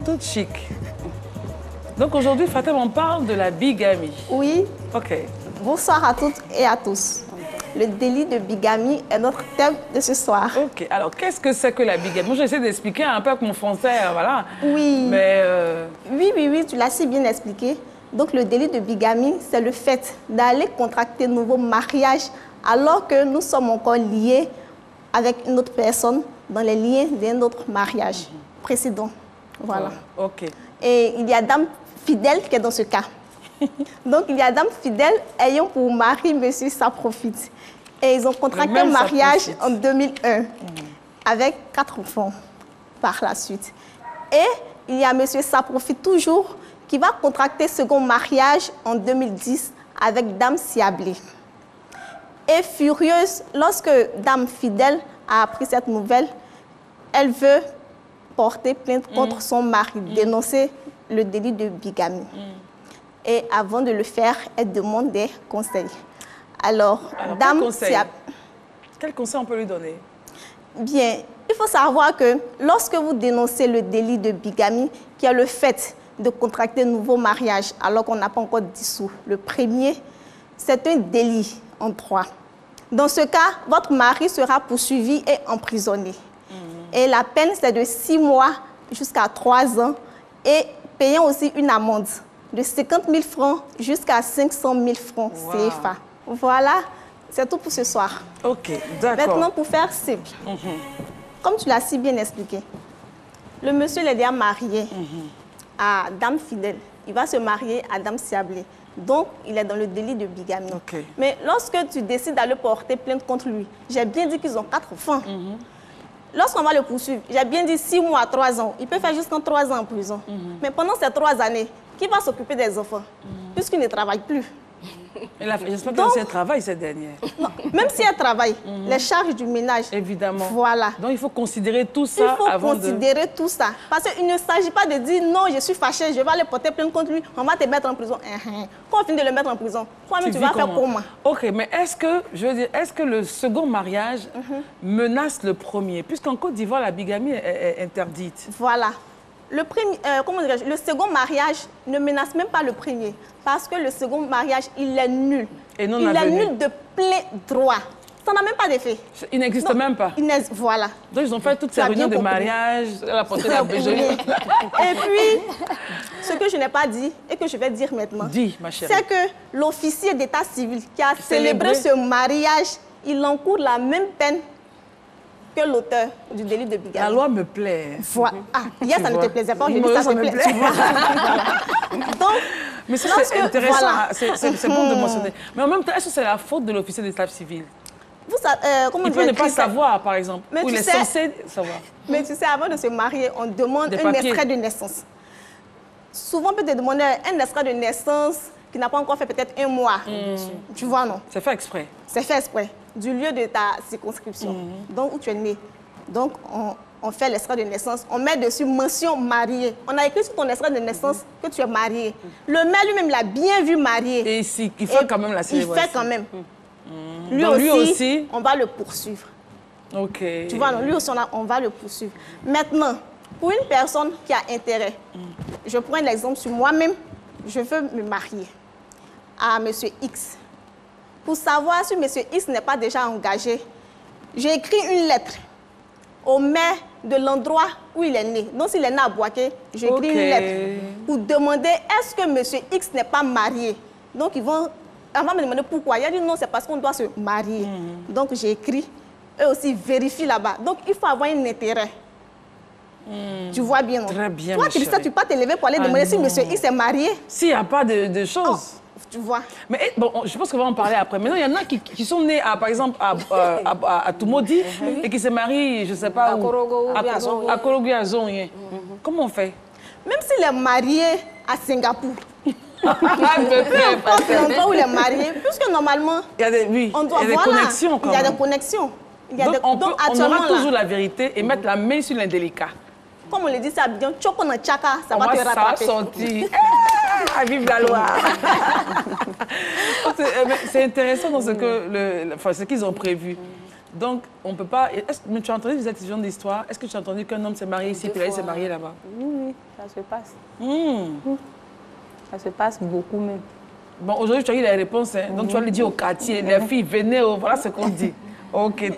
toute chic. Donc aujourd'hui, Fatem, on parle de la bigamie. Oui. Ok. Bonsoir à toutes et à tous. Le délit de bigamie est notre thème de ce soir. Ok. Alors, qu'est-ce que c'est que la bigamie? Moi, j'essaie d'expliquer un peu avec mon français, voilà. Oui. Mais... Oui, tu l'as si bien expliqué. Donc, le délit de bigamie, c'est le fait d'aller contracter un nouveau mariage alors que nous sommes encore liés avec une autre personne dans les liens d'un autre mariage précédent. Voilà. Ok. Et il y a dame fidèle qui est dans ce cas. Donc, il y a dame fidèle ayant pour mari monsieur Saprofite. Et ils ont contracté un mariage en 2001 avec 4 enfants par la suite. Et il y a monsieur Saprofite toujours qui va contracter second mariage en 2010 avec dame Siablé. Et furieuse, lorsque dame fidèle a appris cette nouvelle, elle veut porter plainte contre son mari, dénoncer le délit de bigamie. Et avant de le faire, elle demande des conseils. Alors dame Siablé... Quel conseil on peut lui donner? Bien, il faut savoir que lorsque vous dénoncez le délit de bigamie, qui est le fait de contracter un nouveau mariage alors qu'on n'a pas encore dissous le premier, c'est un délit en droit. Dans ce cas, votre mari sera poursuivi et emprisonné. Et la peine, c'est de 6 mois jusqu'à 3 ans et payant aussi une amende de 50 000 francs jusqu'à 500 000 francs CFA. Voilà, c'est tout pour ce soir. Ok, d'accord. Maintenant, pour faire simple, comme tu l'as si bien expliqué, le monsieur est déjà marié à dame fidèle. Il va se marier à dame Siablé. Donc, il est dans le délit de bigamie. Okay. Mais lorsque tu décides d'aller porter plainte contre lui, j'ai bien dit qu'ils ont 4 enfants. Lorsqu'on va le poursuivre, j'ai bien dit 6 mois, 3 ans. Il peut faire jusqu'à 3 ans en prison. Mais pendant ces 3 années, qui va s'occuper des enfants puisqu'il ne travaille plus? J'espère qu'elle travaille, cette dernière. Non, même si elle travaille, les charges du ménage. Évidemment. Voilà. Donc, il faut considérer tout ça avant de... Il faut considérer tout ça. Parce qu'il ne s'agit pas de dire non, je suis fâchée, je vais aller porter plainte contre lui, on va te mettre en prison. Quand on finit de le mettre en prison, toi-même, tu vas faire comment? Ok, mais est-ce que le second mariage menace le premier? Puisqu'en Côte d'Ivoire, la bigamie est interdite. Voilà. Le second mariage ne menace même pas le premier. Parce que le second mariage, il est nul. Et non il est nul de plein droit. Ça n'a même pas d'effet. Il n'existe même pas. Voilà. Donc, ils ont fait toutes ces réunions de mariage, la portée de la BG. Et puis, ce que je n'ai pas dit et que je vais dire maintenant, c'est que l'officier d'état civil qui a célébré ce mariage, il encourt la même peine que l'auteur du délit de bigamie. La loi me plaît. Voilà. Ah, hier, ça ne te plaisait pas, aujourd'hui, ça me plaît. Donc, mais ça, c'est intéressant, voilà. C'est bon de mentionner. Mais en même temps, est-ce que c'est la faute de l'officier d'état civil? Il peut ne pas savoir, par exemple, ou il est censé savoir. Mais tu sais, avant de se marier, on demande un extrait de naissance. Souvent, on peut te demander un extrait de naissance qui n'a pas encore fait peut-être 1 mois. Tu vois, non? C'est fait exprès. C'est fait exprès. Du lieu de ta circonscription, donc où tu es né. Donc, on fait l'extrait de naissance, on met dessus mention mariée. On a écrit sur ton extrait de naissance que tu es marié. Le maire lui-même l'a bien vu marié. Et ici, il fait quand même la célébration. Il fait quand même. Lui aussi, on va le poursuivre. Ok. Tu vois, non, lui aussi, on va le poursuivre. Maintenant, pour une personne qui a intérêt, je prends l'exemple sur moi-même, je veux me marier à M. X. Pour savoir si M. X n'est pas déjà engagé, j'ai écrit une lettre au maire de l'endroit où il est né. Donc, s'il est né à Boaké, j'ai écrit une lettre pour demander est-ce que M. X n'est pas marié. Donc, ils vont me demander pourquoi. Il a dit non, c'est parce qu'on doit se marier. Donc, j'ai écrit. Eux aussi vérifient là-bas. Donc, il faut avoir un intérêt. Tu vois bien, non? Très bien, toi, Christa, tu peux pas te lever pour aller demander si M. X est marié. S'il n'y a pas de choses. Oh. Tu vois. Mais bon, je pense qu'on va en parler après. Maintenant, il y en a qui sont nés, par exemple, à Tumodi et qui se marient, je ne sais pas où. À Korogu à Zonye. Comment on fait? Même s'il est marié à Singapour. Peu importe l'endroit où il est marié, puisque normalement, il y a des connexions quand même. Il y a des connexions. On aura toujours la vérité et mettre la main sur l'indélicat. Comme on le dit, ça bien, Chokona Chaka, ça va te rattraper. Ça va sortir. Vive la loi. C'est intéressant dans ce qu'ils ont prévu. Donc, on ne peut pas... Mais tu as entendu des étudiants d'histoire? Est-ce que tu as entendu qu'un homme s'est marié ici puis il s'est marié là-bas? Oui, ça se passe. Ça se passe beaucoup même. Bon, aujourd'hui, tu as eu les réponses. Hein? Donc, tu vas le dire au quartier. Les filles, venez, voilà ce qu'on dit. Ok, très